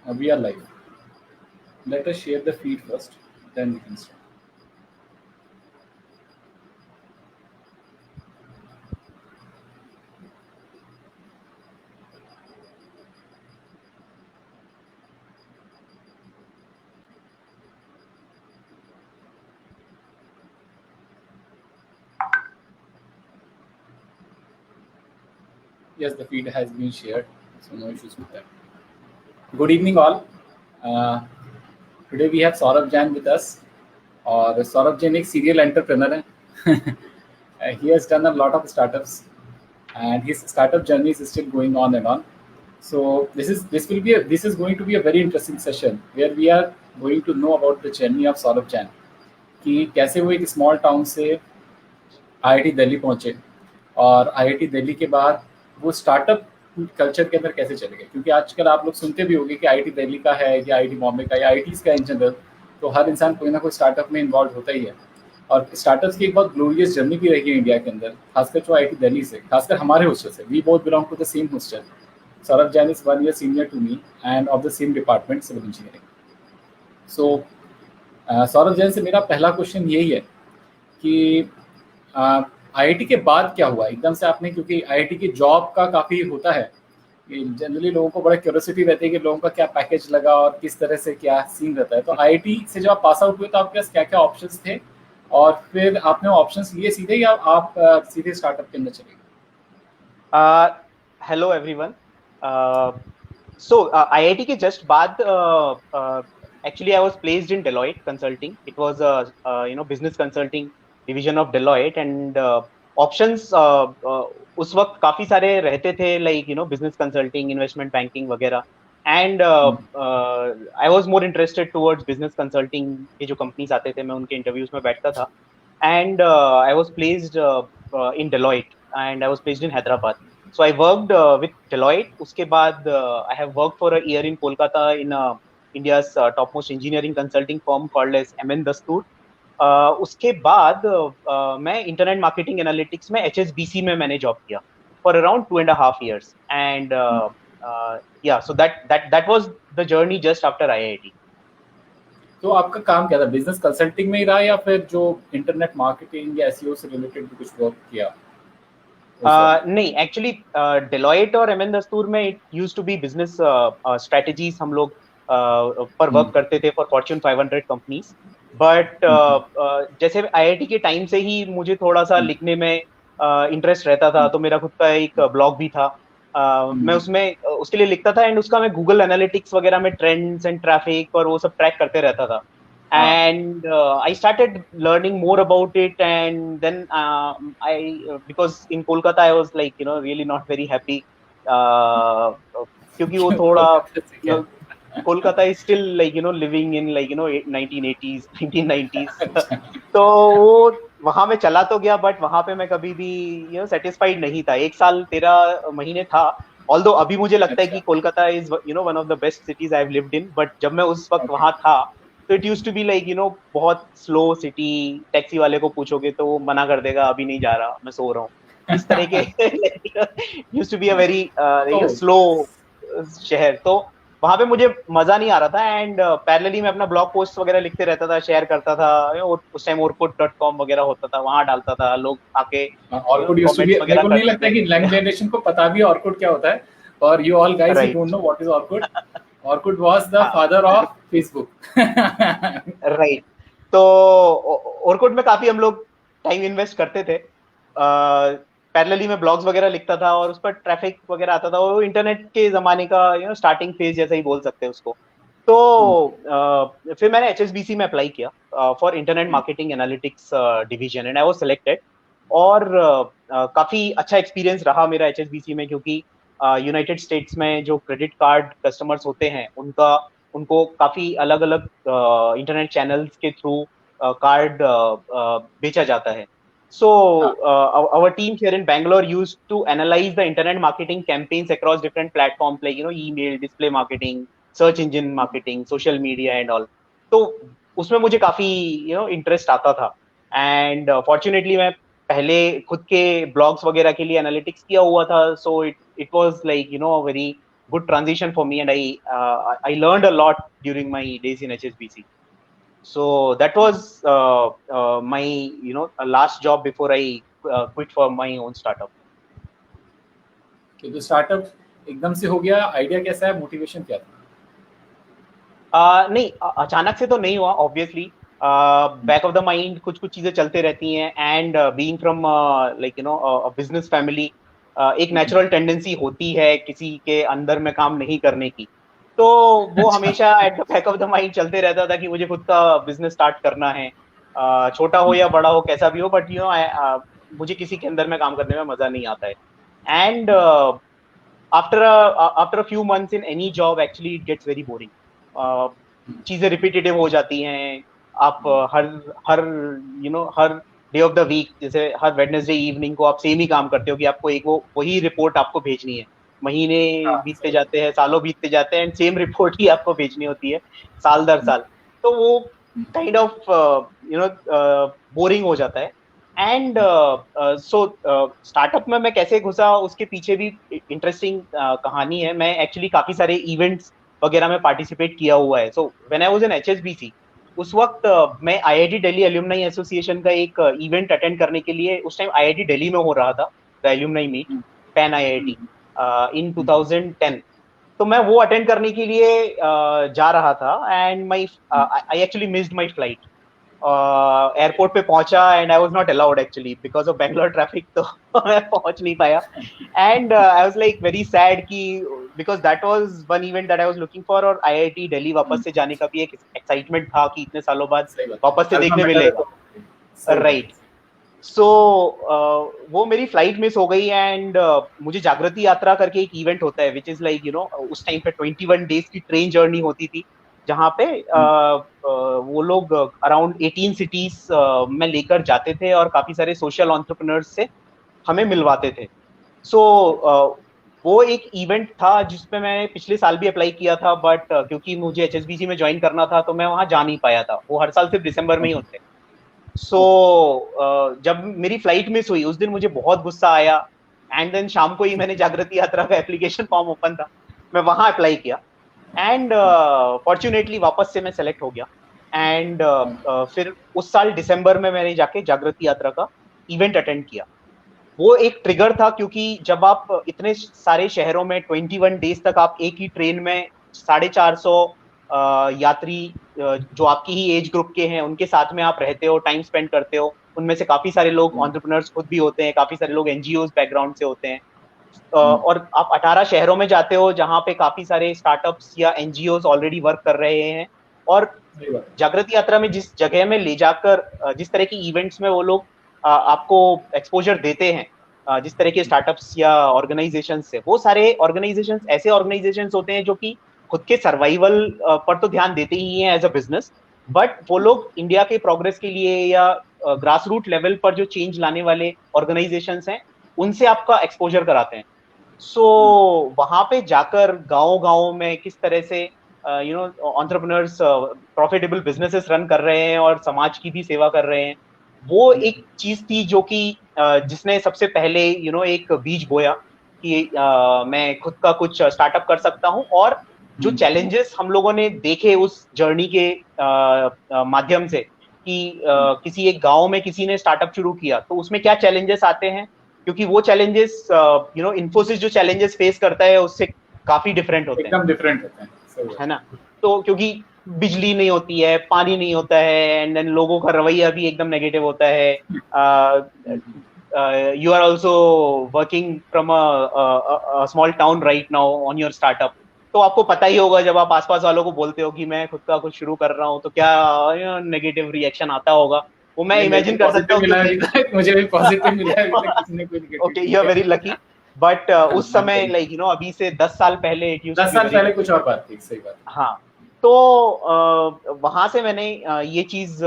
We are live. Let us share the feed first, then we can start. Yes, the feed has been shared, so no issues with that. Good evening, all. Uh, Today we have Saurabh Jain with us. और सौरभ जैन एक serial entrepreneur है. He has done a lot of startups, and his startup journey is still going on and on. So this is going to be a very interesting session where we are going to know about the journey of Saurabh Jain. कि कैसे वो एक small town से IIT Delhi पहुंचे और IIT Delhi के बाद वो स्टार्टअप कल्चर के अंदर कैसे चले गए, क्योंकि आजकल आप लोग सुनते भी होंगे कि आईआईटी दिल्ली का है या आईआईटी बॉम्बे का या आईआईटीज का इन जनरल, तो हर इंसान कोई ना कोई स्टार्टअप में इन्वॉल्व होता ही है. और स्टार्टअप्स की एक बहुत ग्लोरियस जर्नी भी रही है इंडिया के अंदर, खासकर जो आईआईटी दिल्ली से, खासकर हमारे हॉस्टल से. We both belong to the same hostel. Saurabh Jain is 1 year senior to me and of the same department, civil engineering. So, Saurabh Jain से मेरा पहला क्वेश्चन यही है कि आईआईटी के बाद क्या हुआ एकदम से आपने, क्योंकि आईआईटी की जॉब का काफ़ी होता है कि जनरली लोगों को बड़ा क्यूरियोसिटी रहती है कि लोगों का क्या पैकेज लगा और किस तरह से क्या सीन रहता है. तो आईआईटी से जब आप पास आउट हुए तो आपके पास क्या क्या ऑप्शंस थे, और फिर आपने ऑप्शंस लिए सीधे या आप सीधे स्टार्टअप के अंदर चले गए? Hello everyone. So IIT के just बाद actually I was placed in Deloitte Consulting. It was a business consulting division of Deloitte, and options उस वक्त काफी सारे रहते थे, like business consulting, investment banking वगैरह. And I was more interested towards business consulting. के जो companies आते थे मैं उनके interviews में बैठता था, and I was placed in Deloitte, and I was placed in Hyderabad. So I worked with Deloitte. उसके बाद I have worked for a year in Kolkata in India's topmost engineering consulting firm called as MN Dastoor. उसके बाद मैं internet marketing analytics में HSBC में मैंने job किया for around 2.5 years. And yeah, so that was the journey just after IIT. तो आपका काम क्या था, बिजनेस कंसल्टिंग में ही रहा या फिर जो इंटरनेट मार्केटिंग या एसईओ से रिलेटेड भी कुछ वर्क किया? नहीं, एक्चुअली डेलॉयट और एमएन दस्तूर में it used to be business strategies हम लोग पर वर्क करते थे फॉर फॉर्च्यून 500 कंपनीज. बट जैसे आईआईटी के टाइम से ही मुझे थोड़ा सा लिखने में इंटरेस्ट रहता था, तो मेरा खुद का एक ब्लॉग भी था. मैं उसमें उसके लिए लिखता था, एंड उसका मैं गूगल एनालिटिक्स वगैरह में ट्रेंड्स एंड ट्रैफिक और वो सब ट्रैक करते रहता था. And I started learning more about it, and then because in Kolkata I was like really not very happy, क्योंकि वो थोड़ा Kolkata is still like living in like 1980s 1990s. तो वो वहां में चला तो गया, बट वहां पे मैं कभी भी satisfied नहीं था. 1 साल 13 महीने था. Although अभी मुझे लगता है कि Kolkata is one of the best cities I've lived in, but जब मैं उस वक्त वहां था तो it used to be like बहुत स्लो सिटी. टैक्सी वाले को पूछोगे तो वो मना कर देगा, अभी नहीं जा रहा, मैं सो रहा हूँ. इस तरह के used to be a very slow शहर. तो वहां पे मुझे मजा नहीं आ रहा था, एंड पैरेलली मैं अपना ब्लॉग पोस्ट वगैरह लिखते रहता था, शेयर करता था. उस टाइम orkut.com वगैरह होता था, वहां डालता था, लोग आके Orkut used to be, मेरे को नहीं लगता कि यंग जनरेशन को पता भी Orkut क्या होता है. और you all guys who don't know what is Orkut, Orkut was the father of Facebook. Right. तो Orkut में काफी हम लोग टाइम इन्वेस्ट करते थे. पैरेलली में ब्लॉग्स वगैरह लिखता था, और उस पर ट्रैफिक वगैरह आता था. वो इंटरनेट के जमाने का स्टार्टिंग फेज जैसा ही बोल सकते हैं उसको. तो फिर मैंने HSBC में अप्लाई किया for internet marketing analytics division, and I was selected. और काफी अच्छा एक्सपीरियंस रहा मेरा HSBC में, क्योंकि यूनाइटेड स्टेट्स में जो क्रेडिट कार्ड कस्टमर्स होते हैं उनको काफी अलग अलग इंटरनेट चैनल्स के थ्रू कार्ड बेचा जाता है. So our team here in Bangalore used to analyze the internet marketing campaigns across different platforms like email, display marketing, search engine marketing, social media and all. तो उसमें मुझे काफी interest आता था. एंड फॉर्चुनेटली मैं पहले खुद के ब्लॉग्स वगैरह के लिए एनालिटिक्स किया हुआ था. So it was like very good transition for me, and I learned a lot during my days in HSBC. So that was my last job before I quit for my own startup. तो startup एकदम से हो गया, idea कैसा है, motivation क्या था? नहीं, अचानक से तो नहीं हुआ obviously. Back of the mind कुछ कुछ चीजें चलते रहती हैं, and being from like business family, एक नेचुरल टेंडेंसी होती है किसी के अंदर में काम नहीं करने की. तो वो हमेशा at the back of the mind चलते रहता था कि मुझे खुद का बिजनेस स्टार्ट करना है, छोटा हो या बड़ा हो कैसा भी हो, बट मुझे किसी के अंदर में काम करने में मजा नहीं आता है. And after a few months in any job actually it gets very boring. चीजें रिपीटेटिव हो जाती हैं. आप हर हर डे ऑफ द वीक, जैसे हर वेडनेसडे इवनिंग को आप सेम ही काम करते हो कि आपको एक वही रिपोर्ट आपको भेजनी है. महीने बीतते जाते हैं, सालों बीतते जाते हैं, एंड सेम रिपोर्ट ही आपको भेजनी होती है साल दर साल. तो वो काइंड ऑफ बोरिंग हो जाता है. एंड सो स्टार्टअप में मैं कैसे घुसा उसके पीछे भी इंटरेस्टिंग कहानी है. मैं एक्चुअली काफी सारे इवेंट्स वगैरह में पार्टिसिपेट किया हुआ है. So when I was in HSBC, उस वक्त मैं IIT दिल्ली एल्यूमनाई एसोसिएशन का एक इवेंट अटेंड करने के लिए, उस टाइम IIT दिल्ली में हो रहा था, the alumni meet, pan IIT in 2010. तो मैं वो अटेंड करने के लिए जा रहा था, and I actually missed my flight. Airport पे पहुंचा and I was not allowed actually because of Bangalore traffic. तो मैं पहुंच नहीं पाया, and I was like very sad कि because that was one event that I was looking for, और IIT Delhi वापस से जाने का भी एक एक्साइटमेंट था कि इतने सालों बाद वापस से देखने मिलेगा. राइट. सो वो मेरी फ्लाइट मिस हो गई, एंड मुझे जागृति यात्रा करके एक इवेंट होता है विच इज लाइक उस टाइम पे 21 डेज की ट्रेन जर्नी होती थी, जहाँ पे वो लोग अराउंड 18 सिटीज में लेकर जाते थे और काफी सारे सोशल एंटरप्रेन्योर्स से हमें मिलवाते थे. सो वो एक इवेंट था जिसपे मैं पिछले साल भी अप्लाई किया था, बट क्योंकि मुझे HSBC में ज्वाइन करना था तो मैं वहां जा नहीं पाया था. वो हर साल सिर्फ दिसंबर में ही होते. सो जब मेरी फ्लाइट मिस हुई उस दिन मुझे बहुत गुस्सा आया, एंड देन शाम को ही मैंने जागृति यात्रा का एप्लीकेशन फॉर्म ओपन था, मैं वहां अप्लाई किया, एंड फॉर्चुनेटली वापस से मैं सेलेक्ट हो गया. एंड फिर उस साल दिसंबर में मैंने जाके जागृति यात्रा का इवेंट अटेंड किया. वो एक ट्रिगर था, क्योंकि जब आप इतने सारे शहरों में 21 डेज तक आप एक ही ट्रेन में 450 यात्री जो आपकी ही एज ग्रुप के हैं उनके साथ में आप रहते हो, टाइम स्पेंड करते हो. उनमें से काफी सारे लोग एंटरप्रेन्योर्स खुद भी होते हैं, काफी सारे लोग NGOs बैकग्राउंड से होते हैं, और आप 18 शहरों में जाते हो जहाँ पे काफी सारे स्टार्टअप्स या NGOs ऑलरेडी वर्क कर रहे हैं. और जागृति यात्रा में जिस जगह में ले जाकर जिस तरह की इवेंट्स में वो लोग आपको एक्सपोजर देते हैं, जिस तरह के स्टार्टअप्स या ऑर्गेनाइजेशंस से, वो सारे ऑर्गेनाइजेशंस ऐसे ऑर्गेनाइजेशंस होते हैं जो कि खुद के सर्वाइवल पर तो ध्यान देते ही हैं एज अ बिजनेस, बट वो लोग इंडिया के प्रोग्रेस के लिए या ग्रास रूट लेवल पर जो चेंज लाने वाले ऑर्गेनाइजेशंस हैं उनसे आपका एक्सपोजर कराते हैं. सो वहां पे जाकर गांव में किस तरह से एंटरप्रेन्योर्स प्रॉफिटेबल बिजनेसेस रन कर रहे हैं और समाज की भी सेवा कर रहे हैं, वो एक चीज थी जो कि जिसने सबसे पहले एक बीज बोया कि मैं खुद का कुछ स्टार्टअप कर सकता हूं. और जो चैलेंजेस हम लोगों ने देखे उस जर्नी के माध्यम से कि किसी एक गांव में किसी ने स्टार्टअप शुरू किया तो उसमें क्या चैलेंजेस आते हैं, क्योंकि वो चैलेंजेस इन्फोसिस जो चैलेंजेस फेस करता है उससे काफी डिफरेंट होते हैं, एकदम डिफरेंट होते हैं, है ना. तो क्योंकि बिजली नहीं होती है, पानी नहीं होता है, एंड देन लोगों का रवैया भी एकदम नेगेटिव होता है. You are also working from a small town right now on your startup. तो आपको पता ही होगा जब आप आसपास वालों को बोलते हो कि मैं खुद का कुछ शुरू कर रहा हूँ तो क्या नेगेटिव रिएक्शन आता होगा. वो मैं इमेजिन कर सकता हूँ. मुझे भी पॉजिटिव मिला है, किसी ने कोई negative. Okay, you are very lucky. But उस समय लाइक अभी से 10 साल पहले 10 साल पहले कुछ और बात थी. सही बात. हाँ. तो वहां से मैंने ये चीज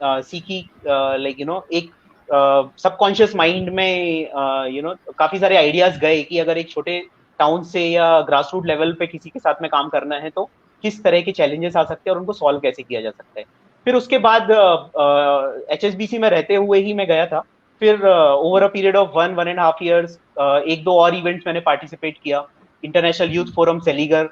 सीखी, लाइक एक सबकॉन्शियस माइंड में काफी सारे आइडियाज गए कि अगर एक छोटे टाउन से या ग्रास रूट लेवल पे किसी के साथ में काम करना है तो किस तरह के चैलेंजेस आ सकते हैं और उनको सॉल्व कैसे किया जा सकता है. फिर उसके बाद HSBC में रहते हुए ही मैं गया था. फिर over a period of 1.5 years 1-2 और इवेंट्स मैंने पार्टिसिपेट किया. इंटरनेशनल यूथ फोरम सेलीगर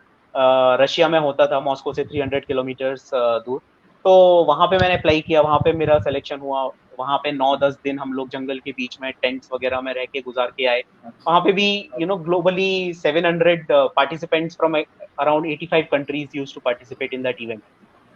रशिया में होता था, मॉस्को से 300 किलोमीटर्स दूर। तो वहाँ पे मैंने अप्लाई किया, वहाँ पे मेरा सिलेक्शन हुआ। वहाँ पे 9-10 दिन हम लोग जंगल के बीच में टेंट्स वगैरह में रह के गुजार के आए। वहाँ पे भी globally 700 participants from around 85 countries used to participate in that event.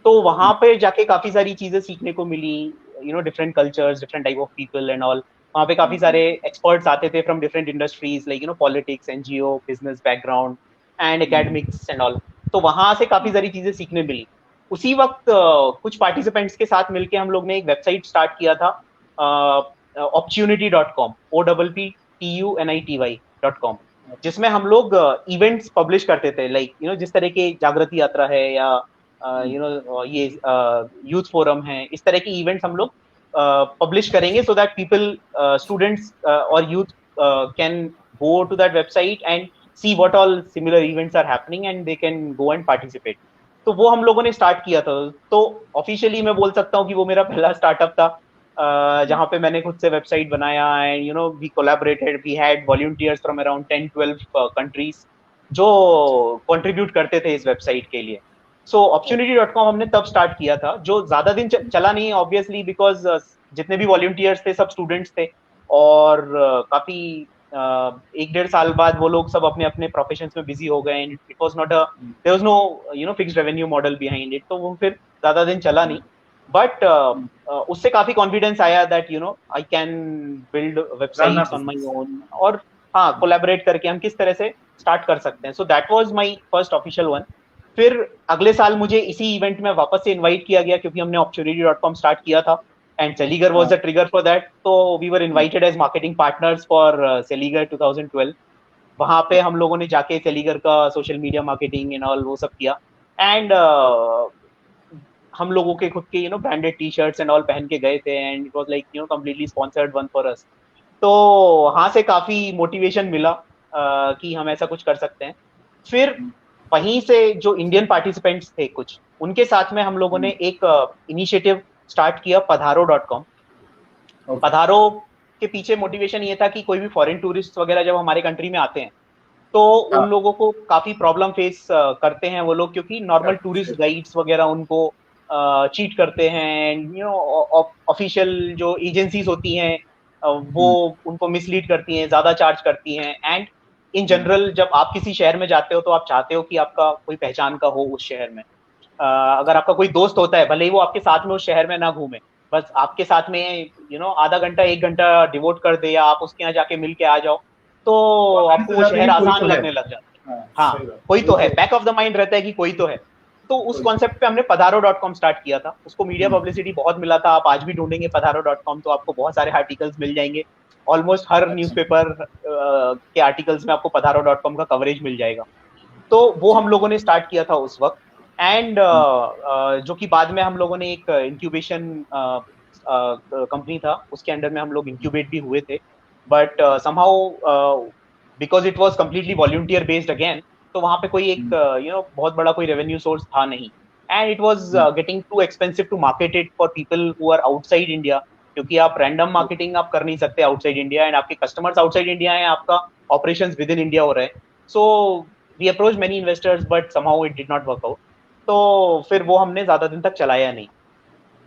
तो वहाँ पे जाके काफी सारी चीजें सीखने को मिली, different cultures, different type of people and all. वहाँ पे काफी सारे एक्सपर्ट्स आते थे from different industries, like politics, NGO, business background and academics and all. तो वहां से काफी सारी चीजें सीखने मिली। उसी वक्त कुछ पार्टिसिपेंट्स के साथ मिलके हम लोग ने एक वेबसाइट स्टार्ट किया था, opportunity.com, OPPTUNITY.com, जिसमें हम लोग इवेंट्स पब्लिश करते थे, लाइक जिस तरह के जागृति यात्रा है या ये यूथ फोरम है, इस तरह की इवेंट्स हम लोग पब्लिश करेंगे सो दैट पीपल, स्टूडेंट्स और youth can go to that website and see what all similar events are happening and they can go and participate. तो वो हम लोगों ने स्टार्ट किया था। तो ऑफिशियली मैं बोल सकता हूँ कि वो मेरा पहला स्टार्टअप था, जहाँ पे मैंने खुद से वेबसाइट बनाया and we collaborated, we had volunteers from around 10-12 countries जो कंट्रीब्यूट करते थे इस वेबसाइट के लिए। सो opportunity.com हमने तब स्टार्ट किया था, जो ज्यादा दिन चला नहीं ऑब्वियसली, बिकॉज जितने भी वॉलंटियर्स थे सब स्टूडेंट्स थे और काफी 1-1.5 साल बाद वो लोग सब अपने अपने प्रोफेशंस में बिजी हो गए and it was not there was no fixed revenue model behind it. तो वो फिर ज्यादा दिन चला नहीं, बट उससे काफी कॉन्फिडेंस आया that I can build websites on my own, और हाँ, कोलैबोरेट करके हम किस तरह से स्टार्ट कर सकते हैं। So that was my first official one. फिर अगले साल मुझे इसी इवेंट में वापस से इनवाइट किया गया, क्योंकि हमने opportunity.com स्टार्ट किया था and Seliger was the trigger for that. So we were invited as marketing partners for Seliger 2012. वहाँ पे हम लोगों ने जाके Seliger का social media marketing and all वो सब किया एंड हम लोगों के खुद के branded T shirts and all पहन के गए थे and it was like completely sponsored one for us. तो वहाँ से काफी मोटिवेशन मिला कि हम ऐसा कुछ कर सकते हैं। फिर वहीं से जो इंडियन पार्टिसिपेंट्स थे कुछ, उनके साथ में हम लोगों ने एक इनिशिएटिव स्टार्ट किया, पधारो.com। पधारो के पीछे मोटिवेशन ये था कि कोई भी फॉरेन टूरिस्ट वगैरह जब हमारे कंट्री में आते हैं तो उन लोगों को काफी प्रॉब्लम फेस करते हैं वो लोग, क्योंकि नॉर्मल टूरिस्ट गाइड्स वगैरह उनको चीट करते हैं, ऑफिशियल जो एजेंसीज होती हैं वो उनको मिसलीड करती हैं, ज्यादा चार्ज करती हैं। एंड इन जनरल जब आप किसी शहर में जाते हो तो आप चाहते हो कि आपका कोई पहचान का हो उस शहर में। अगर आपका कोई दोस्त होता है, भले ही वो आपके साथ में उस शहर में ना घूमे, बस आपके साथ में आधा घंटा 1 घंटा डिवोट कर दे या आप उसके यहाँ जाके मिल के आ जाओ, तो आपको वो शहर आसान लगने लग जाता है। हाँ, कोई तो है, बैक ऑफ द माइंड रहता है कि कोई तो है। तो उस कॉन्सेप्ट पे हमने पधारो.com स्टार्ट किया था। उसको मीडिया पब्लिसिटी बहुत मिला था। आप आज भी ढूंढेंगे पधारो.com तो आपको बहुत सारे आर्टिकल्स मिल जाएंगे। ऑलमोस्ट हर न्यूज़पेपर के आर्टिकल्स में आपको पधारो.com का कवरेज मिल जाएगा। तो वो हम लोगों ने स्टार्ट किया था उस वक्त एंड जो कि बाद में हम लोगों ने एक इंक्यूबेशन कंपनी था, उसके अंडर में हम लोग इंक्यूबेट भी हुए थे, but somehow because it was completely volunteer based again, तो वहाँ पे कोई एक बहुत बड़ा कोई रेवेन्यू सोर्स था नहीं and it was getting too expensive to market it for people who are outside India, क्योंकि आप रैंडम मार्केटिंग आप कर नहीं सकते आउटसाइड इंडिया एंड आपके कस्टमर्स आउटसाइड इंडिया है, आपका ऑपरेशंस विद इन इंडिया हो रहे हैं। So we approach many investors but somehow it did not work out. तो फिर वो हमने ज्यादा दिन तक चलाया नहीं।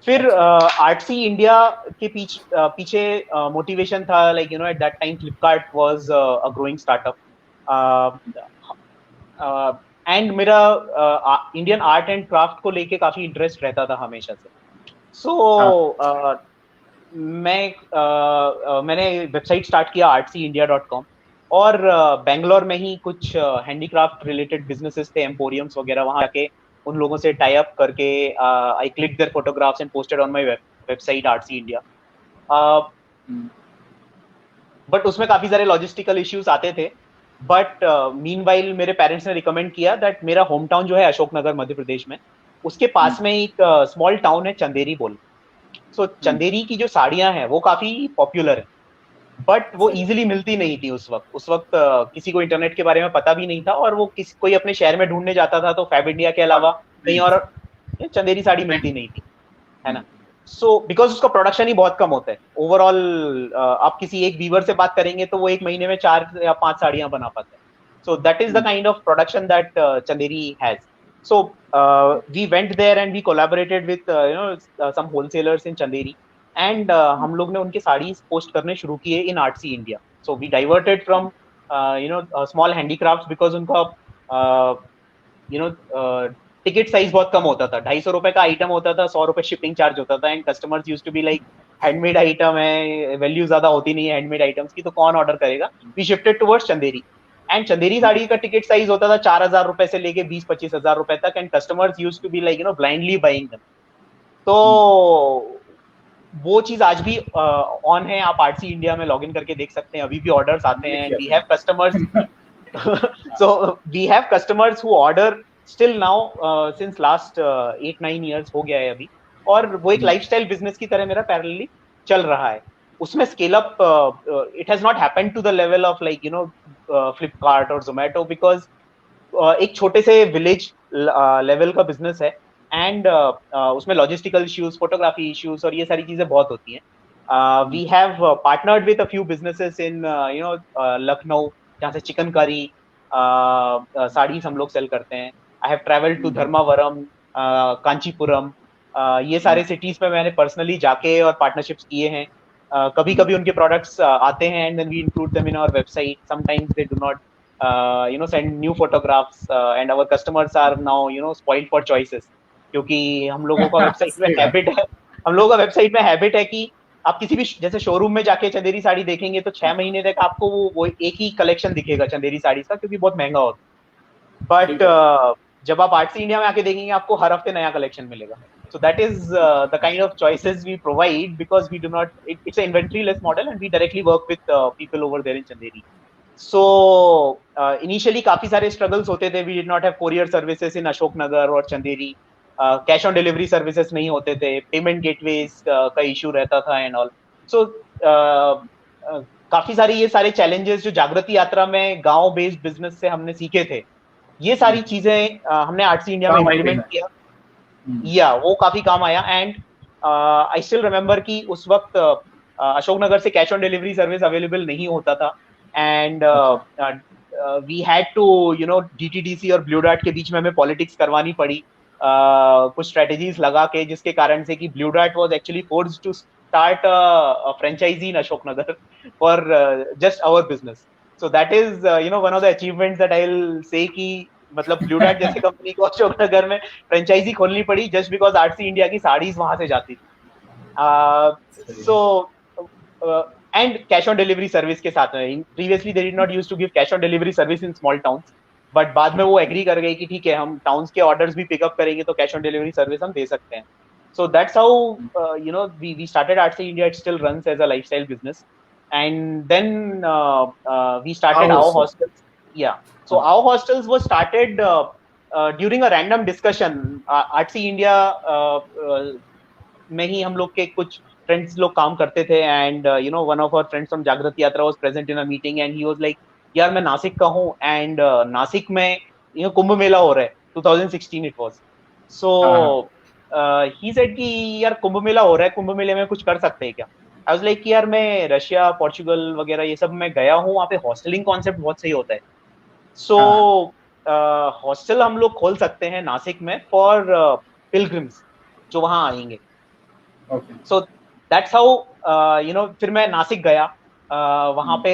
फिर आर्टसी इंडिया के पीछे मोटिवेशन था, like at that time Flipkart was a growing startup and मेरा इंडियन आर्ट एंड क्राफ्ट को लेके काफी इंटरेस्ट रहता था हमेशा से। सो मैंने वेबसाइट स्टार्ट किया artsyindia.com और बेंगलोर में ही कुछ हैंडीक्राफ्ट रिलेटेड बिजनेसेस थे, एम्पोरियम्स वगैरह, वहां जाके उन लोगों से टाई अप करके I click their photographs and posted on my website Artsy India. But उसमें काफी सारे लॉजिस्टिकल इश्यूज आते थे। बट मीनवाइल मेरे पेरेंट्स ने रिकमेंड किया दैट मेरा होम टाउन जो है अशोकनगर मध्य प्रदेश में, उसके पास में एक स्मॉल टाउन है चंदेरी बोल। सो चंदेरी की जो साड़ियां हैं वो काफी पॉपुलर है, बट वो इजीली मिलती नहीं थी उस वक्त किसी को इंटरनेट के बारे में पता भी नहीं था और वो कोई अपने शहर में ढूंढने जाता था तो फैब इंडिया के अलावा कहीं और चंदेरी साड़ी मिलती नहीं थी, है ना। सो बिकॉज उसका प्रोडक्शन ही बहुत कम होता है ओवरऑल, आप किसी एक वीवर से बात करेंगे तो वो एक महीने में 4 या 5 साड़ियां बना पाते हैं। So that is the kind of production that Chanderi has. So we went there and we collaborated with some wholesalers in Chanderi, and हम लोग ने उनके साड़ीज पोस्ट करने शुरू किए in Artsy India. So we diverted from small handicrafts because उनका ticket size बहुत कम होता था, 250 रुपए का आइटम होता था, 100 रुपए शिपिंग चार्ज होता था, and customers used to be like handmade item है, वैल्यू ज्यादा होती नहीं है हैंडमेड आइटम्स की, तो कौन ऑर्डर करेगा. We shifted towards Chanderi, and Chanderi sari का टिकट साइज होता था 4,000 रुपए से लेके 20-25 हजार रुपए तक, and customers used to be like blindly buying them. तो वो चीज आज भी ऑन है, आप आर्ट्सी इंडिया में लॉगिन करके देख सकते हैं, अभी भी ऑर्डर्स आते हैं. We have customers so we have customers who order still now since last 8-9 years हो गया है अभी, और वो एक लाइफस्टाइल बिजनेस की तरह मेरा पैरेलली चल रहा है. उसमें scale up it has not happened to the level of like Flipkart और जोमेटो, बिकॉज एक छोटे से विलेज लेवल का बिजनेस है, एंड उसमें लॉजिस्टिकल इश्यूज, फोटोग्राफी इश्यूज और ये सारी चीजें बहुत होती हैं. We have partnered with a few businesses in Lucknow, जहाँ से चिकन करी साड़ी हम लोग सेल करते हैं. I have travelled to Dharmavaram, Kanchipuram, ये सारे सिटीज में मैंने पर्सनली जाके और पार्टनरशिप्स किए हैं. कभी कभी उनके प्रोडक्ट्स आते हैं and then we include them in our website. Sometimes they do not send new photographs, and our customers are now spoiled for choices, क्योंकि हम लोगों का वेबसाइट में हैबिट है, हम लोगों का वेबसाइट में हैबिट है कि आप किसी भी जैसे शोरूम में जाके चंदेरी साड़ी देखेंगे तो 6 महीने तक आपको वो एक ही कलेक्शन दिखेगा चंदेरी साड़ी का, क्योंकि बहुत महंगा होता है. बट जब आप आर्ट्सी इंडिया में आके देखेंगे आपको हर हफ्ते नया कलेक्शन मिलेगा. So that is the kind of choices we provide, because we do not, it's an inventory less model and we directly work with people over there in Chanderi. So initially काफी सारे struggles होते थे. We did not have courier services in Ashok Nagar और Chanderi. Cash on delivery services नहीं होते थे, payment gateways का issue रहता था एंड ऑल. सो काफी सारी ये सारे चैलेंजेस जो जागृति यात्रा में गांव बेस्ड बिजनेस से हमने सीखे थे, ये सारी चीजें हमने आर्ट्सी इंडिया में इम्प्लीमेंट किया. या वो काफी काम आया. एंड आई स्टिल रिमेम्बर कि उस वक्त अशोकनगर से cash on delivery service available नहीं होता था, and we had to DTDC और ब्लू डार्ट के बीच में हमें पॉलिटिक्स करवानी पड़ी, कुछ स्ट्रेटेजीज लगा के, जिसके कारण से कि Blue Dart was actually forced to start a franchise in Ashoknagar for just our business. So that is one of the achievements that I will say कि मतलब ब्लू डार्ट जैसी कंपनी को अशोकनगर में फ्रेंचाइजी खोलनी पड़ी जस्ट बिकॉज आर्ट्सी इंडिया की साड़ीज वहां से जाती थी. So and cash on delivery service के साथ में previously they did not used to give cash on delivery service in small towns, but बाद में वो एग्री कर गए कि ठीक है हम टाउन्स के ऑर्डर्स भी पिकअप करेंगे तो कैश ऑन डिलीवरी सर्विस हम दे सकते हैं. So that's how we started Artsy India. It still runs as a lifestyle business, and then we started our hostels. Yeah so our hostels was started during a random discussion. Artsy India में ही हम लोग के कुछ friends लोग काम करते थे, and one of our friends from जागृति यात्रा was present in a meeting and he was like, यार मैं नासिक का हूँ, एंड नासिक में कुंभ मेला हो रहा है, 2016 it was. So he said कि यार कुंभ मेला हो रहा है, कुंभ मेले में कुछ कर सकते हैं क्या? I was like कि यार मैं रशिया, पोर्चुगल वगैरह ये सब में गया हूँ, वहाँ पे हॉस्टलिंग कॉन्सेप्ट बहुत सही होता है. सो हॉस्टल हम लोग खोल सकते हैं नासिक में फॉर पिलग्रिम्स जो वहाँ आएंगे. सो दैट्स हाउ फिर मैं नासिक गया. वहाँ पे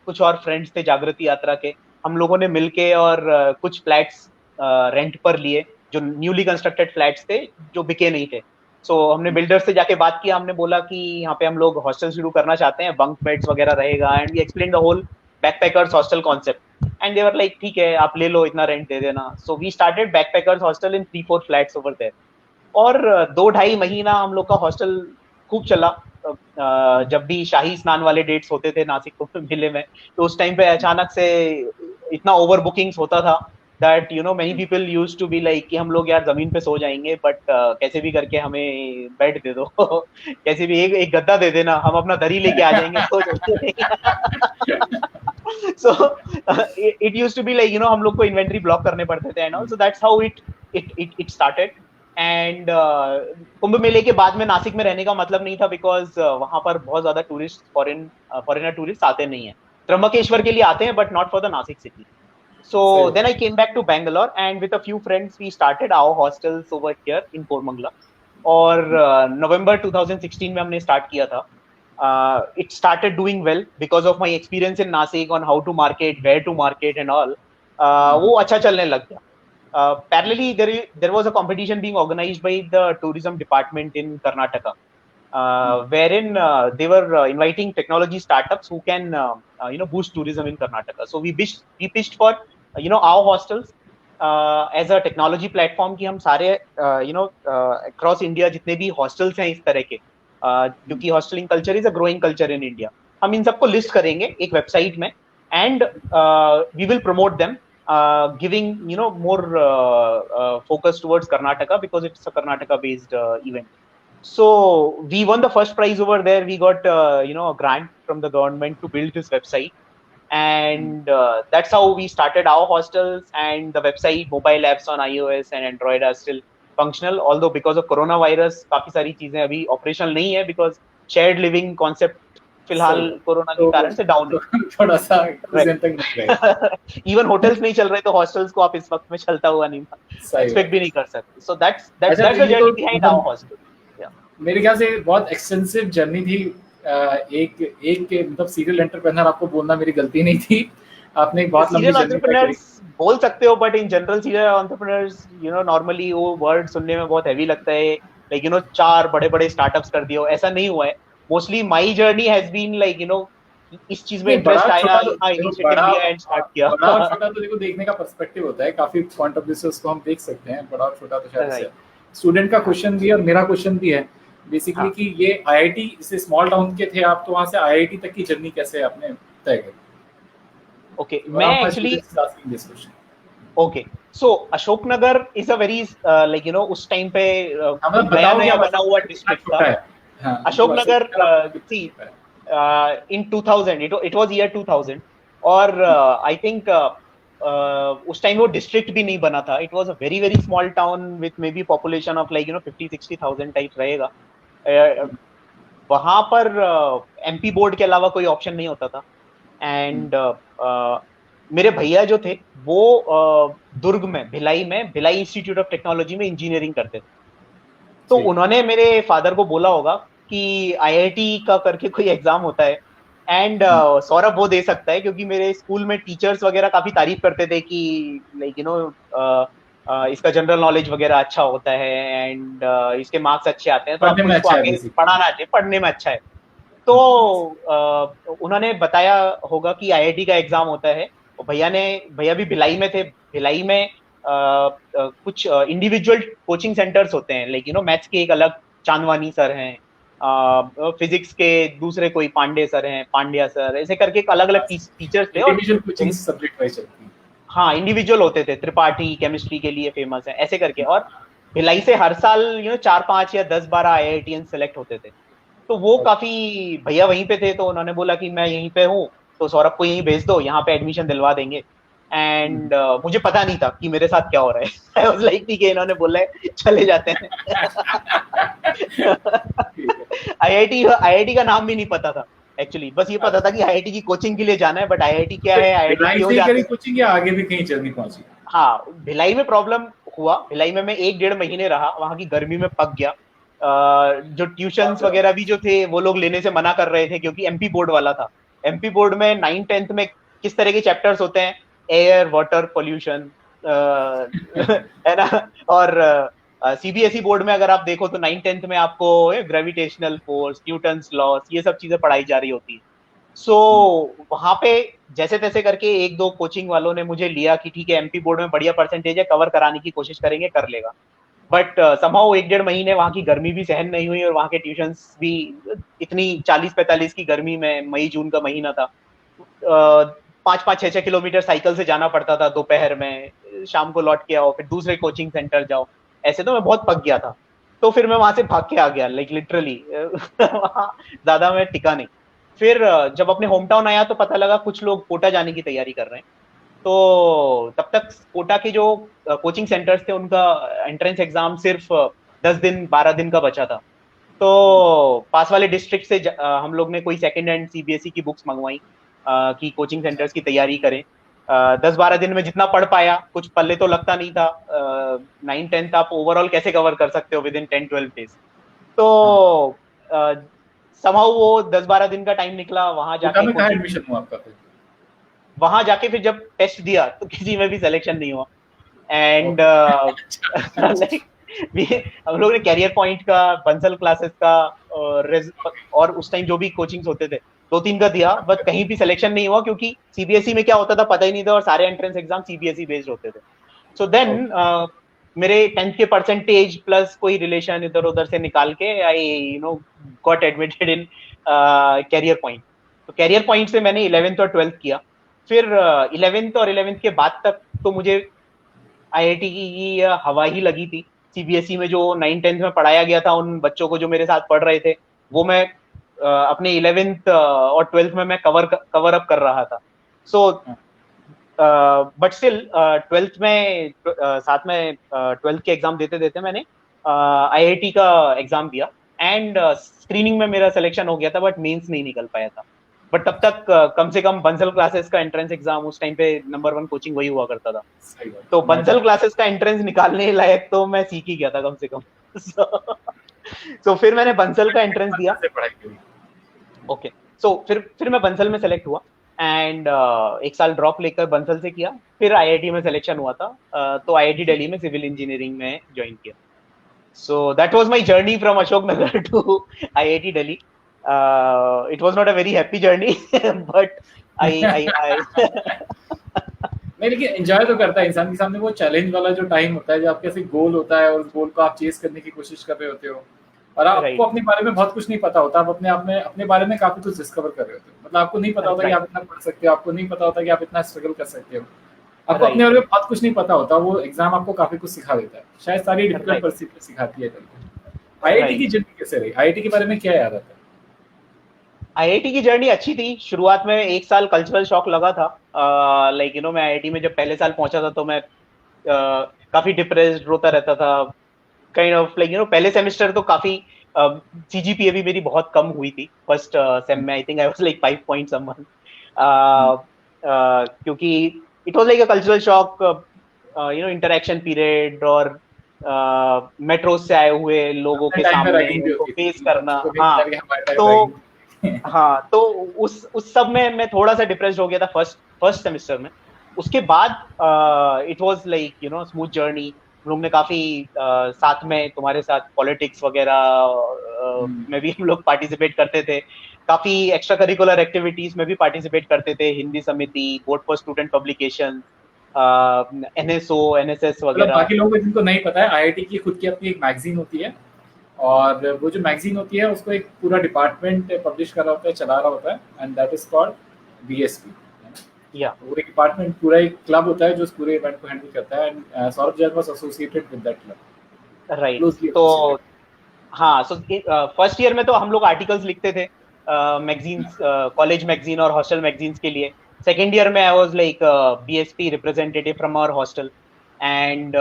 कुछ और फ्रेंड्स थे जागृति यात्रा के, हम लोगों ने मिलके और कुछ फ्लैट्स रेंट पर लिए जो न्यूली कंस्ट्रक्टेड फ्लैट्स थे जो बिके नहीं थे. सो हमने बिल्डर से जाके बात किया, हमने बोला कि यहाँ पे हम लोग हॉस्टल शुरू करना चाहते हैं, बंक बेड्स वगैरह रहेगा, and we explain the whole backpackers hostel concept, and they were like ठीक है आप ले लो, इतना रेंट दे देना. So we started backpackers hostel in 3-4 flats over there, और 2-2.5 महीना हम लोग का हॉस्टल खूब चला. जब भी शाही स्नान वाले डेट्स होते थे नासिक कुंभ मेले में, तो उस टाइम पे अचानक से इतना ओवर बुकिंग्स होता था that many people used to be like कि हम लोग यार जमीन पे सो जाएंगे, बट कैसे भी करके हमें बेड दे दो कैसे भी एक गद्दा दे देना, हम अपना दरी लेके आ जाएंगे सो जाएंगे. So it used to be like हम लोग को इन्वेंटरी ब्लॉक करने पड़ते थे and all. So that's how it started. And Kumbh मेले के बाद में नासिक में रहने का मतलब नहीं था, बिकॉज वहां पर बहुत ज्यादा टूरिस्ट फॉरेनर टूरिस्ट आते नहीं है. त्र्यंबकेश्वर के लिए आते हैं but not for the Nashik city. So सही then I came back to Bangalore and with a few friends we started our hostels over here in Koramangala. और November 2016 में हमने start किया था. It started doing well because of my experience in Nashik on how to market, where to market and all. वो अच्छा चलने लग गया. Parallelly, there was a competition being organized by the tourism department in Karnataka, wherein they were inviting technology startups who can boost tourism in Karnataka. So we pitched for our hostels as a technology platform कि हम सारे across India जितने भी hostels हैं इस तरह के, क्योंकि hosteling culture is a growing culture in India, हम इन सबको list करेंगे एक website में and we will promote them, giving more focus towards Karnataka because it's a Karnataka based event. So we won the first prize over there. We got a grant from the government to build this website, and that's how we started our hostels. And the website, mobile apps on iOS and Android are still functional. Although because of coronavirus, काफी सारी चीजें अभी operational नहीं है because shared living concept फिलहाल corona के कारण से डाउन है. थोड़ा सा सीजन तक नहीं गए. इवन होटल्स नहीं चल रहे तो हॉस्टल्स को आप इस वक्त में चलता हुआ नहीं एक्सपेक्ट भी नहीं कर सकते. So that's the journey behind our hostel. मेरे ख्याल से बहुत एक्सटेंसिव जर्नी थी. एक मतलब सीरियल एंटरप्रेन्योर आपको बोलना मेरी गलती नहीं थी. आपने एक बहुत लंबी जर्नी करी. बोल सकते हो but in general serial entrepreneurs normally वो वर्ड सुनने में बहुत हैवी लगता है, लाइक 4 बड़े-बड़े स्टार्टअप्स कर दिए हो, ऐसा नहीं हुआ है. Mostly my journey has been like इस चीज में इंटरेस्ट आया, इनिशिएटिव लिया एंड स्टार्ट किया. बड़ा और छोटा तो देखो देखने का पर्सपेक्टिव होता है, काफी पॉइंट ऑफ व्यू से उसको हम देख सकते हैं. बड़ा और छोटा तो शायद स्टूडेंट का क्वेश्चन भी है और मेरा क्वेश्चन भी है बेसिकली कि ये आईआईटी से स्मॉल टाउन के थे आप, तो वहां से आईआईटी तक की जर्नी कैसे आपने तय करी? ओके, मैं actually okay so Ashoknagar is a very like उस टाइम पे नया बना हुआ डिस्ट्रिक्ट था. अशोकनगर सी in 2000 it was year 2000 और I think उस टाइम वो डिस्ट्रिक्ट भी नहीं बना था. It was a very very small town with may be population of like 50-60,000 type रहेगा. वहां पर एमपी बोर्ड के अलावा कोई ऑप्शन नहीं होता था. एंड मेरे भैया जो थे वो दुर्ग में भिलाई इंस्टीट्यूट ऑफ टेक्नोलॉजी में इंजीनियरिंग करते थे. तो उन्होंने मेरे फादर को बोला होगा कि आईआईटी का करके कोई एग्जाम होता है एंड सौरभ वो दे सकता है, क्योंकि मेरे स्कूल में टीचर्स वगैरह काफी तारीफ करते थे कि लाइक इसका जनरल नॉलेज वगैरह अच्छा होता है एंड इसके मार्क्स अच्छे आते हैं, तो आपको इसको आगे पढ़ाना चाहिए, पढ़ने में अच्छा है. तो उन्होंने बताया होगा कि आईआईटी का एग्जाम होता है. भैया भी भिलाई में थे. भिलाई में कुछ इंडिविजुअल कोचिंग सेंटर्स होते हैं, लाइक मैथ्स के एक अलग चांदवानी सर हैं, फिजिक्स के दूसरे कोई पांड्या सर, ऐसे करके अलग अलग टीचर्स थे. इंडिविजुअल कोचिंग सब्जेक्ट वाइज चलती है. हाँ, इंडिविजुअल होते थे. त्रिपाठी केमिस्ट्री के लिए फेमस है, ऐसे करके. और भिलाई से हर साल 4-5 या 10-12 आईआईटीएन सेलेक्ट होते थे. तो वो काफी भैया वहीं पे थे, तो उन्होंने बोला कि मैं यहीं पे हूँ तो सौरभ को यहीं भेज दो, यहाँ पे एडमिशन दिलवा देंगे. एंड मुझे पता नहीं था कि मेरे साथ क्या हो रहा है. आई वाज लाइक ठीक है, इन्होंने बोला है चले जाते हैं. आईआईटी का नाम भी नहीं पता था एक्चुअली. बस ये पता था कि आईआईटी की कोचिंग के लिए जाना है, बट आईआईटी क्या है, आईआईटी क्यों जाते हैं, कोचिंग या आगे भी कहीं जर्नी पहुंची. हाँ, भिलाई में प्रॉब्लम हुआ. भिलाई में मैं 1-1.5 महीने रहा, वहां की गर्मी में पक गया. जो ट्यूशंस वगैरह भी जो थे वो लोग लेने से मना कर रहे थे क्योंकि एमपी बोर्ड वाला था. एमपी बोर्ड में 9th-10th में किस तरह के चैप्टर्स होते हैं, एयर, वाटर, पोल्यूशन, है ना. और सीबीएसई बोर्ड में अगर आप देखो तो 9th-10th में आपको ग्रेविटेशनल फोर्स, न्यूटन्स लॉस, ये सब चीजें पढ़ाई जा रही होती है. सो वहां पे जैसे तैसे करके 1-2 कोचिंग वालों ने मुझे लिया कि ठीक है एमपी बोर्ड में बढ़िया परसेंटेज है, कवर कराने की कोशिश करेंगे, कर लेगा. बट समहाउ 1-1.5 महीने वहां की गर्मी भी सहन नहीं हुई और वहां के ट्यूशंस भी इतनी 40-45 की गर्मी में, मई जून का महीना था, 5-5, 6-6 किलोमीटर साइकिल से जाना पड़ता था दोपहर में, शाम को लौट के आओ, फिर दूसरे कोचिंग सेंटर जाओ. ऐसे तो मैं बहुत पक गया था. तो फिर मैं वहां से भाग के आ गया, लाइक लिटरली. ज्यादा मैं टिका नहीं. फिर जब अपने होम टाउन आया तो पता लगा कुछ लोग कोटा जाने की तैयारी कर रहे हैं. तो तब तक कोटा के जो कोचिंग सेंटर्स थे उनका एंट्रेंस एग्जाम सिर्फ 10 दिन 12 दिन का बचा था. तो पास वाले डिस्ट्रिक्ट से हम लोग ने कोई सेकंड हैंड सीबीएसई की बुक्स मंगवाई कि कोचिंग सेंटर्स की तैयारी करें. 10-12 दिन में जितना पढ़ पाया, कुछ पल्ले तो लगता नहीं था। 9-10th आप ओवरऑल कैसे कवर कर सकते हो विद इन 10-12 डेज। तो समहाउ वो 10-12 दिन का टाइम निकला, वहां कोटा जाके में कहाँ कोचिंग, एडमिशन हुआ आपका फिर? वहां जाके फिर जब टेस्ट दिया तो किसी में भी सिलेक्शन नहीं हुआ। एंड लाइक हम लोग ने कैरियर पॉइंट का, बंसल क्लासेस का और उस टाइम जो भी कोचिंग्स होते थे 2-3 का दिया, बट कहीं भी सिलेक्शन नहीं हुआ, क्योंकि सीबीएसई में क्या होता था पता ही नहीं था, और सारे एंट्रेंस एग्जाम सीबीएसई बेस्ड होते थे। सो देन मेरे 10th के परसेंटेज प्लस कोई रिलेशन इधर उधर से निकाल के I got admitted in Career Point. तो कैरियर पॉइंट से मैंने 11th और 12th किया। फिर 11th और 11th के बाद तक तो मुझे आईआईटी की हवा ही लगी थी। सीबीएसई में जो 9-10th में पढ़ाया गया था उन बच्चों को जो मेरे साथ पढ़ रहे थे, वो मैं अपने 11th और 12th में मैं कवर अप कर रहा था। सो बट स्टिल 12th में साथ में 12th के एग्जाम देते देते मैंने आईआईटी का एग्जाम दिया, एंड स्क्रीनिंग में मेरा सिलेक्शन हो गया था, बट मेंस नहीं निकल पाया था। बट तब तक कम से कम बंसल क्लासेस का एंट्रेंस एग्जाम, उस टाइम पे नंबर 1 कोचिंग वही हुआ करता था। तो बंसल क्लासेस का एंट्रेंस निकालने लायक तो मैं सीख ही गया था कम से कम। so फिर मैंने बंसल का एंट्रेंस दिया। ओके, सो फिर मैं बंसल में सेलेक्ट हुआ, एंड 1 साल ड्रॉप लेकर बंसल से किया। फिर आईआईटी में सिलेक्शन हुआ था, तो आईआईटी दिल्ली में सिविल इंजीनियरिंग में ज्वाइन किया। So that was my journey from Ashok Nagar to IIT Delhi. It was not a very happy journey, but I नहीं, लेकिन एंजॉय तो करता है इंसान के सामने वो चैलेंज वाला जो टाइम होता है, जो आपके ऐसे गोल होता है और उस गोल को आप चेस करने की कोशिश कर रहे होते हो, और आपको अपने बारे में बहुत कुछ नहीं पता होता, आप अपने आप में अपने बारे में काफी कुछ डिस्कवर कर रहे होते हो। मतलब आपको नहीं पता होता कि आप इतना पढ़ सकते हो, आपको नहीं पता होता कि आप इतना स्ट्रगल कर सकते हो, आपको अपने बारे में बहुत कुछ नहीं पता होता। वो एग्जाम आपको काफी कुछ सिखा देता है, शायद सारी डिफिकल्ट परिस्थितियां सिखाती है। आईआईटी की जर्नी कैसे रही? आईआईटी के बारे में क्या याद आता है? आईआईटी की जर्नी अच्छी थी। शुरुआत में 1 साल कल्चरल शॉक लगा था। लाइक मैं आईआईटी में जब पहले साल पहुंचा था तो मैं काफी डिप्रेस्ड, रोता रहता था, काइंड ऑफ लाइक पहले सेमेस्टर तो काफी सीजीपीए भी मेरी बहुत कम हुई थी। फर्स्ट सेम में I think I was like 5 point someone, क्योंकि it was like a cultural shock, interaction period, और मेट्रो से आए हुए लोगों के सामने उनको फेस करना। हाँ, तो हाँ, तो उस सब में मैं थोड़ा सा डिप्रेस्ड हो गया था फर्स्ट सेमेस्टर में। उसके बाद it was like smooth journey. हम लोग ने काफी साथ में तुम्हारे साथ पॉलिटिक्स वगैरह में भी हम लोग पार्टिसिपेट करते थे, काफी एक्स्ट्रा करिकुलर एक्टिविटीज में भी पार्टिसिपेट करते थे, हिंदी समिति, board for student publication, NSO, NSS वगैरह। बाकी लोगों को जिनको नहीं पता है, आईआईटी की खुद की अपनी एक मैगजीन होती है, और वो जो मैगजीन होती है उसको एक पूरा डिपार्टमेंट पब्लिश कर रहा होता है, चला रहा होता है, and that is called BSP. या पूरे डिपार्टमेंट, पूरा एक क्लब होता है जो उस पूरे इवेंट को हैंडल करता है, and Saurabh Jain was associated with that club. Right. तो हाँ, सो फर्स्ट ईयर में तो हम लोग आर्टिकल्स लिखते थे मैगजीन्स, कॉलेज मैगजीन और हॉस्टल मैगजीन्स के लिए। सेकेंड ईयर में I was like BSP representative from our hostel, and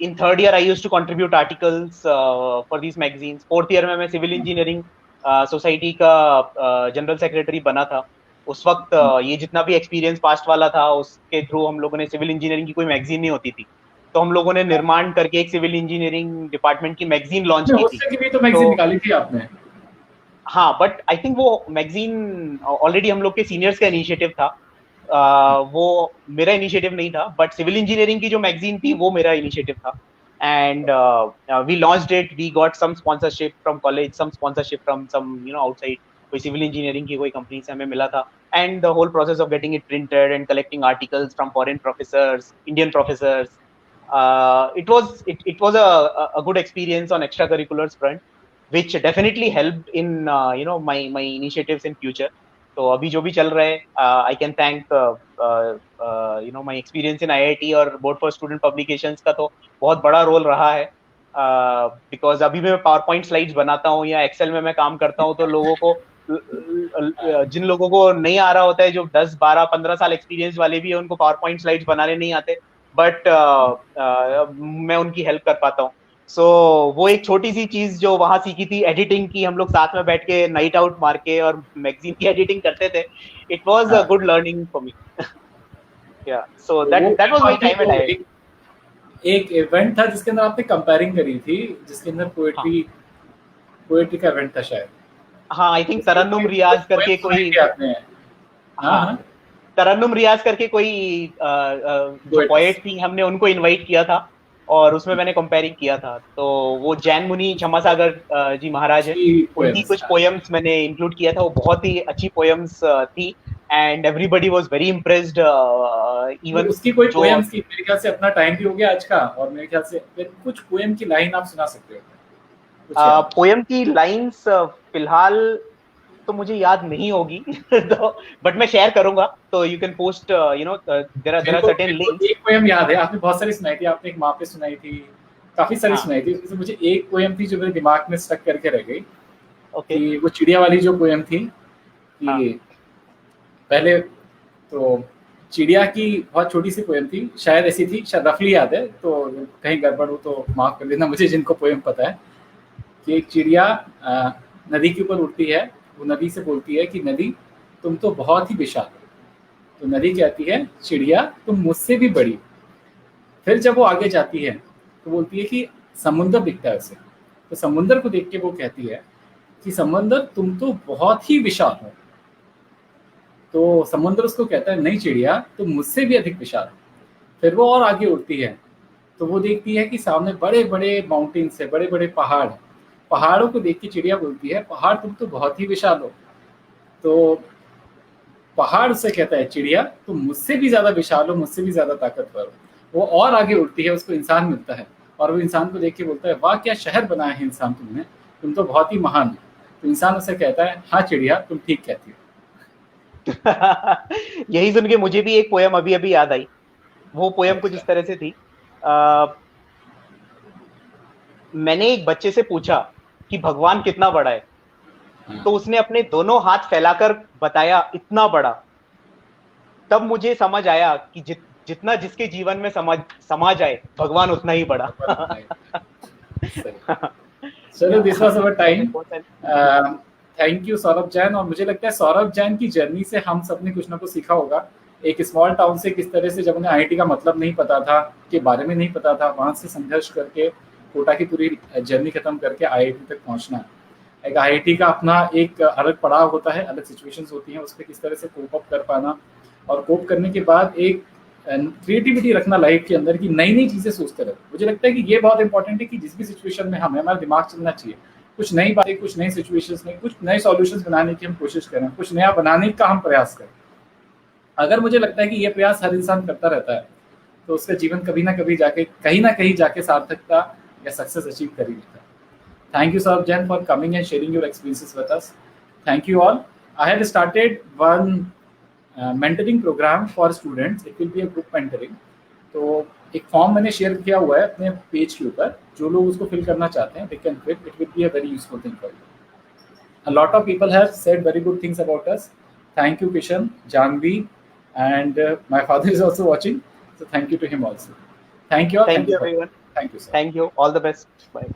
in third year I used to contribute articles for these magazines. Fourth year में मैं सिविल इंजीनियरिंग सोसाइटी का general secretary बना था। उस वक्त ये जितना भी एक्सपीरियंस पास्ट वाला था उसके थ्रू हम लोगों ने, सिविल इंजीनियरिंग की कोई मैगजीन नहीं होती थी, तो हम लोगों ने निर्माण करके एक सिविल इंजीनियरिंग डिपार्टमेंट की मैगजीन लॉन्च की थी। उससे भी तो मैगजीन निकाली थी आपने? हाँ, बट आई थिंक वो मैगजीन ऑलरेडी हम लोग के सीनियर्स का इनिशिएटिव था। वो मेरा इनिशिएटिव नहीं था, बट सिविल इंजीनियरिंग की जो मैगजीन थी वो मेरा इनिशिएटिव था। And we launched it, we got some sponsorship from college, some sponsorship from some outside, कोई सिविल इंजीनियरिंग की कोई कंपनी से हमें मिला था। And the whole process of getting it printed and collecting articles from foreign professors, Indian professors, it was a good experience on extracurriculars front, which definitely helped in my initiatives in future. तो अभी जो भी चल रहा है, I can thank my experience in IIT और board for student publications का तो बहुत बड़ा रोल रहा है, बिकॉज अभी भी मैं पावर पॉइंट स्लाइड्स बनाता हूँ या एक्सेल में मैं काम करता हूँ, तो लोगों को, जिन लोगों को नहीं आ रहा होता है, जो 10, 12, 15 साल एक्सपीरियंस वाले भी है, उनको पावर पॉइंट स्लाइड्स बनाने नहीं आते, बट मैं उनकी हेल्प कर पाता हूँ। सो वो एक छोटी सी चीज जो वहां सीखी थी, एडिटिंग की, हम लोग साथ में बैठ के नाइट आउट मार के और मैगजीन की एडिटिंग करते थे। It was a good learning for me. Yeah, so that was my time at IIT. एक इवेंट था जिसके अंदर आपने कंपेयरिंग करी थी, जिसके अंदर पोएट्री का इवेंट था शायद। हाँ, आई थिंक तरन्नुम रियाज करके कोई, हाँ, तरन्नुम रियाज करके कोई जो पोएट थी, हमने उनको इनवाइट किया था और उसमें मैंने कंपेयरिंग किया था। तो वो जैन मुनि क्षमासागर जी महाराज है, उनकी कुछ पोएम्स मैंने इंक्लूड किया था। वो बहुत ही अच्छी पोएम्स थी and everybody was very impressed. Even उसकी कोई पोएम्स की, मेरे ख्याल से अपना टाइम भी हो गया आज का, और मेरे ख्याल से कुछ पोएम की लाइन आप सुना सकते हो? पोएम की लाइंस फिलहाल तो मुझे याद नहीं होगी तो बट मैं शेयर करूंगा, तो you can post, you know, there are certain links. एक पोएम याद है, आपने बहुत सारी सुनाई थी, आपने एक माँ पे सुनाई थी, काफी सारी सुनाई थी, उसमें मुझे एक पोएम थी जो मेरे दिमाग में स्टक करके रह गई। कि वो चिड़िया वाली जो पोएम थी कि पहले तो चिड़िया की बहुत छोटी सी पोएम थी, शायद ऐसी थी, शायद रफली याद है, तो कहीं गड़बड़ हो तो माफ कर देना मुझे जिनको पोएम पता है। कि एक चिड़िया नदी के ऊपर उड़ती है, वो नदी से बोलती है कि नदी तुम तो बहुत ही विशाल हो। तो नदी कहती है चिड़िया तुम मुझसे भी बड़ी। फिर जब वो आगे जाती है तो बोलती है कि समुद्र दिखता है उसे, तो समुद्र को देख के वो कहती है कि समुद्र तुम तो बहुत ही विशाल हो। तो समुद्र उसको कहता है नहीं चिड़िया तुम मुझसे भी अधिक विशाल हो। फिर वो और आगे उड़ती है तो वो देखती है कि सामने बड़े बड़े माउंटेन्स है, बड़े बड़े पहाड़। पहाड़ों को देख के चिड़िया बोलती है पहाड़ तुम तो बहुत ही विशाल हो। तो पहाड़ उससे कहता है चिड़िया तुम मुझसे भी ज्यादा विशाल हो, मुझसे भी ज्यादा ताकतवर हो। वो और आगे उड़ती है, उसको इंसान मिलता है और वो इंसान को देख के बोलता है वाह क्या शहर बनाया है इंसान तुमने, तुम तो बहुत ही महान हो। तो इंसान उसे कहता है हाँ चिड़िया तुम ठीक कहती हो। यही सुन के मुझे भी एक पोयम अभी अभी याद आई। वो पोयम कुछ इस तरह से थी, मैंने एक बच्चे से पूछा कि भगवान कितना बड़ा है, तो उसने अपने दोनों हाथ फैलाकर बताया इतना बड़ा। तब मुझे समझ आया कि जितना जिसके जीवन में समा जाए भगवान उतना ही बड़ा। चलो this was our time. Thank you Saurabh Jain. और मुझे लगता है सौरभ जैन की जर्नी से हम सब ने कुछ ना कुछ सीखा होगा। एक स्मॉल टाउन से किस तरह से जब उन्हें आईआईटी का मतलब नहीं पता था, के बारे में नहीं पता था, वहां से संघर्ष करके कोटा की पूरी जर्नी खत्म करके आईआईटी तक पहुंचना। एक आईआईटी का अपना एक अलग पड़ाव होता है, अलग सिचुएशंस होती हैं, उस पर किस तरह से कोप अप कर पाना और कोप करने के बाद एक क्रिएटिविटी रखना लाइफ के अंदर की नई नई चीजें सोचते रहे। मुझे लगता है कि ये बहुत इंपॉर्टेंट है कि जिस भी सिचुएशन में हमारा दिमाग चलना चाहिए, कुछ नई बातें, कुछ नई सिचुएशंस में कुछ नए सॉल्यूशंस बनाने की हम कोशिश करें, कुछ नया बनाने का हम प्रयास करें। अगर मुझे लगता है कि ये प्रयास हर इंसान करता रहता है तो उसका जीवन कभी ना कभी जाके कहीं ना कहीं जाके सार्थकता या सक्सेस अचीव कर ही लेता है। Thank you, Saurabh Jain, for coming and sharing your experiences with us. Thank you all. I had started one mentoring program for students. It will be a group mentoring. तो एक form मैंने share किया हुआ है अपने page के ऊपर, जो लोग उसको फिल करना चाहते हैं they can fill. It will be a very useful thing for you. A lot of people have said very good things about us. Thank you, Kishan, Janvi, and my father is also watching. So thank you to him also. Thank you all. Thank you everyone. Thank you, sir. Thank you. All the best. Bye.